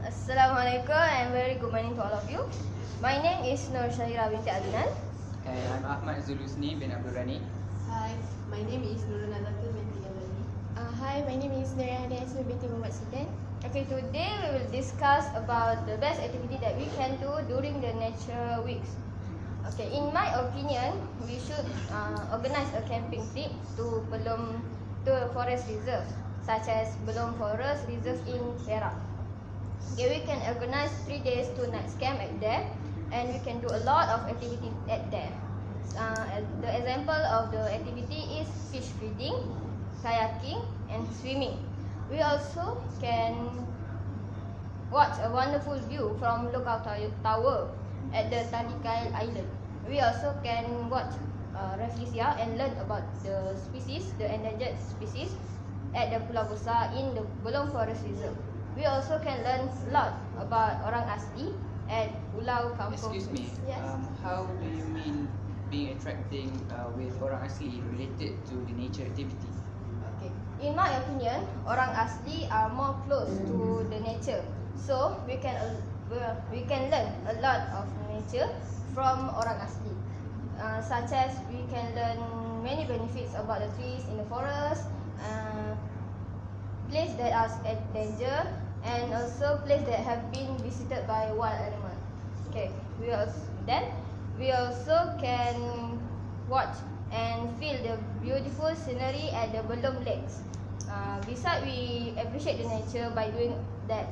Assalamualaikum and very good morning to all of you. My name is Nur Syahira binti Adnan. And I'm Ahmad Zulusni bin Abdul Rani. Hi, my name is Nurul Nazatul binti Ghazali. Hi, my name is Nurihana Yasmin binti Muhammad Sultan. Okay, today we will discuss about the best activity that we can do during the nature weeks. Okay, in my opinion, we should organize a camping trip to forest reserves, such as Belum Forest Reserve in Perak. Okay, we can organize 3 days 2 nights camp at there, and we can do a lot of activities at there. The example of the activity is fish feeding, kayaking, and swimming. We also can watch a wonderful view from Lookout Tower at the Talikai Island. We also can watch Rafflesia and learn about the species, the endangered species at the Pulau Besar in the Belum Forest Reserve. We also can learn a lot about orang asli at Pulau Kampung. Excuse me, Yes. how do you mean being attracting with orang asli related to the nature activity? Okay. In my opinion, orang asli are more close to the nature, so we can learn a lot of nature from orang asli, such as we can learn many benefits about the trees in the forest, places that are at danger, and also places that have been visited by wild animals. Okay, we also can watch and feel the beautiful scenery at the Belum Lakes. Besides, we appreciate the nature by doing that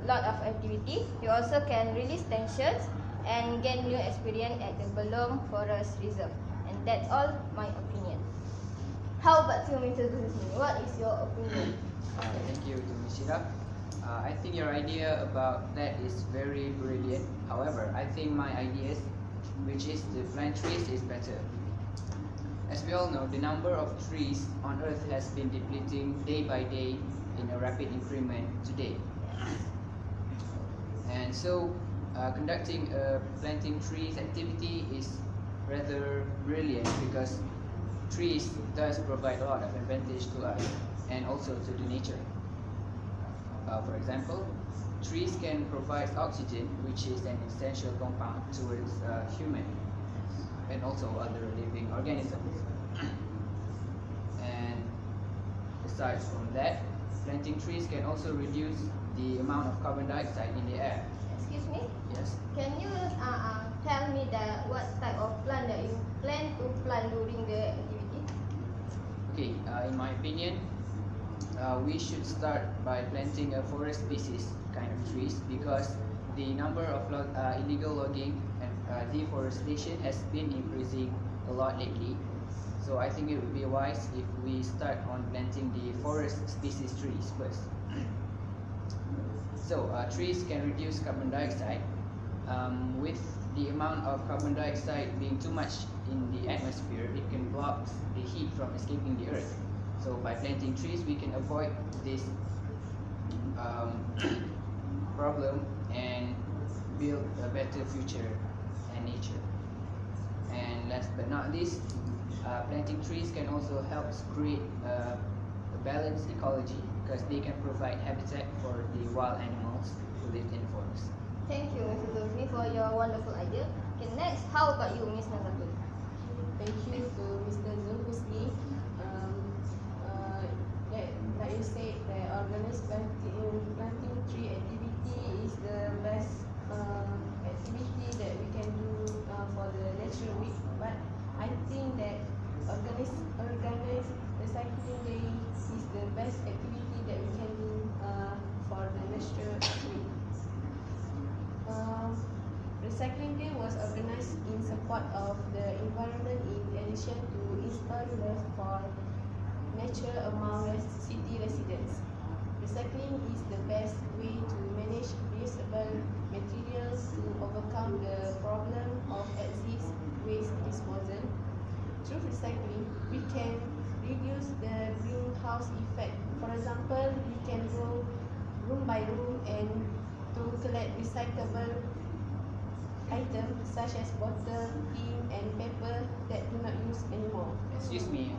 lot of activity. We also can release tensions and gain new experience at the Belum Forest Reserve. And that's all my opinion. How about you, Mr. Zulsmi? What is your opinion? Thank you to Ms. Shira. I think your idea about that is very brilliant. However, I think my ideas, which is to plant trees, is better. As we all know, the number of trees on Earth has been depleting day by day in a rapid increment today. And so, conducting a planting trees activity is rather brilliant because trees does provide a lot of advantage to us and also to the nature. For example, trees can provide oxygen, which is an essential compound towards human and also other living organisms. And aside from that, planting trees can also reduce the amount of carbon dioxide in the air. Excuse me? Yes. Can you tell me that what type of plant that you plan to plant during the activity? Okay, in my opinion, we should start by planting a forest species kind of trees because the number of illegal logging and deforestation has been increasing a lot lately. So I think it would be wise if we start on planting the forest species trees first. So trees can reduce carbon dioxide. With the amount of carbon dioxide being too much in the atmosphere, it can block the heat from escaping the earth. So by planting trees, we can avoid this problem and build a better future and nature. And last but not least, planting trees can also help create a balanced ecology because they can provide habitat for the wild animals who live in the forest. Thank you, Mr. Zulfi, for your wonderful idea. Okay, next, how about you, Ms. Nazatul? Thank you to Mr. Zulhusni. Like you said, that organized planting tree activity is the best activity that we can do for the nature week. But I think that organized recycling day is the best activity that we can do for the nature week. Recycling Day was organized in support of the environment in addition to inspire love for nature among city residents. Recycling is the best way to manage reusable materials to overcome the problem of excess waste disposal. Through recycling, we can reduce the greenhouse effect. For example, we can go room by room and to collect recyclable items such as bottle, tin and paper that do not use anymore. Excuse me,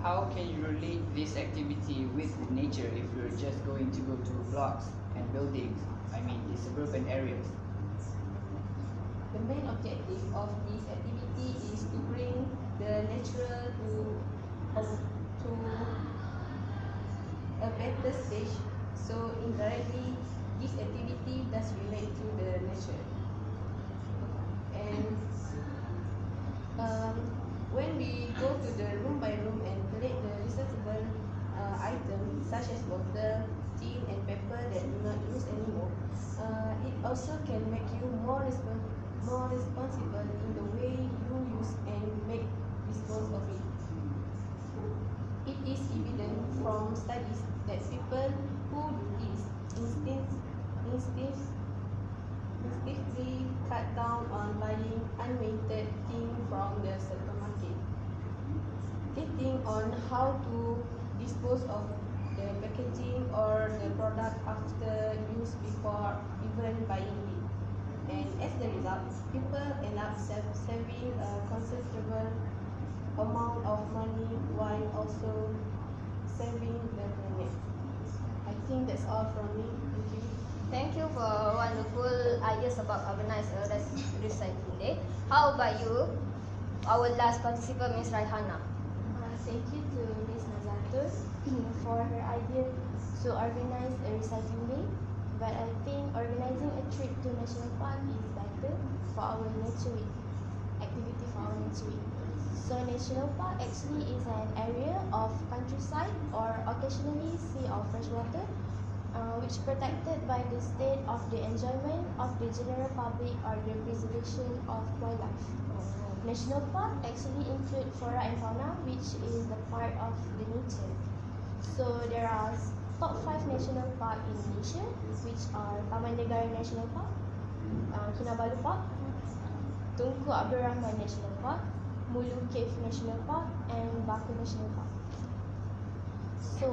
how can you relate this activity with nature if you're just going to go to blocks and buildings, I mean the suburban areas. The main objective of this activity is to bring the natural to a better stage. So indirectly, this activity does relate to the nature. And when we go to the room by room and collect the recyclable items such as bottle, tin, and paper that do not use anymore, it also can make you more responsible in the way you use and make dispose of it. It is evident from studies that people who do this instinctively cut down on buying unwanted things from the supermarket. Thinking on how to dispose of the packaging or the product after use before even buying it. And as the result, people end up saving a considerable amount of money while also saving the planet. I think that's all from me. Thank you. Thank you for wonderful ideas about organized recycling day. How about you, our last participant, Ms. Raihana? Thank you to Ms. Nazatul for her idea to organize a recycling day. But I think organizing a trip to National Park is better for our nature week, activity for our nature week. So National Park actually is an area of countryside or occasionally sea or fresh water, which protected by the state of the enjoyment of the general public or the preservation of wildlife. National Park actually include flora and fauna, which is the part of the nature. So there are top 5 national park in Malaysia, which are Taman Negara National Park, Kinabalu Park, Tunku Abdul Rahman National Park, Mulu Cave National Park, and Baku National Park. So,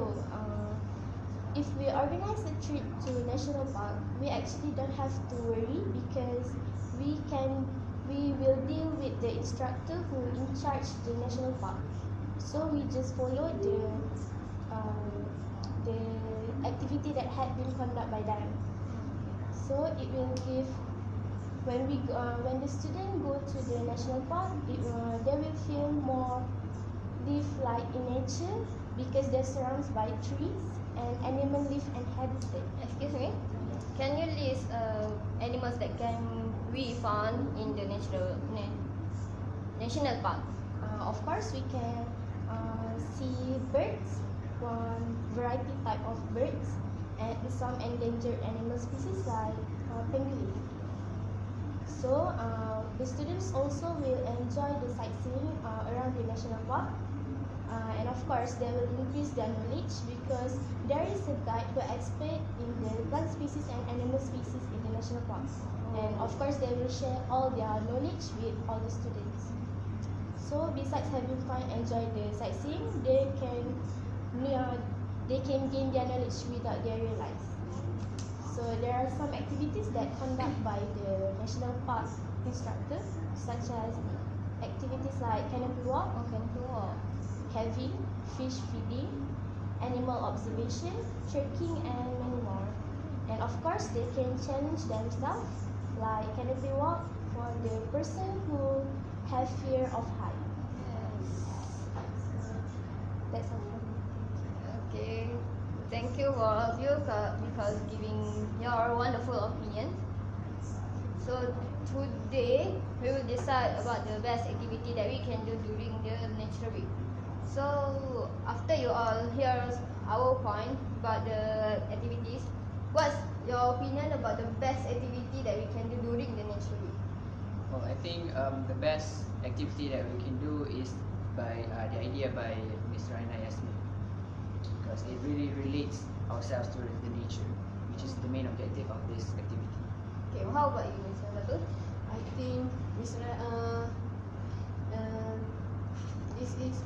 if we organize a trip to National Park, we actually don't have to worry because we will deal with the instructor who in charge the National Park. So we just follow the activity that had been conducted by them. So it will give when the student go to the national park, they will feel more live like in nature because they're surrounded by trees and animal live and habitat. Excuse me, can you list animals that can we found in the national park? Of course, we can see birds, one variety type of birds, and some endangered animal species like penguin. So the students also will enjoy the sightseeing around the national park, and of course they will increase their knowledge because there is a guide who explain in the plant species and animal species in the national park, and of course they will share all their knowledge with all the students. So besides having fun, enjoy the sightseeing, they can gain their knowledge without they realize. So there are some activities that conducted by the national park instructor, such as activities like canopy walk, having fish feeding, animal observation, trekking, and many more. And of course, they can challenge themselves, like canopy walk for the person who have fear of height. That's all from me. Okay, thank you all of you because giving your wonderful opinion. So today we will decide about the best activity that we can do during the nature week. So after you all hear our point about the activities, what's your opinion about the best activity that we can do during the nature week? Well, I think the best activity that we can do is by the idea by Ms. Raina Yasmin, because it really relates ourselves to the nature, which is the main objective of this activity. Okay, how about you, Ms. Nazatul? I think this is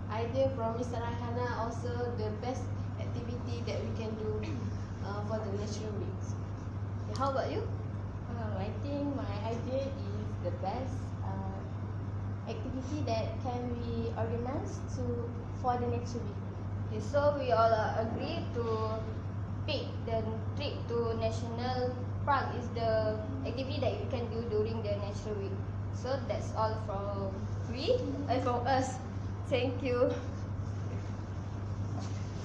idea from Mr. Rahana also the best activity that we can do for the natural weeks. Okay, how about you? I think my idea is the best activity that can be organized for the nature week. Okay, so we all agree to pick the trip to national park is the activity that we can do during the natural week. So that's all from from us. Thank you.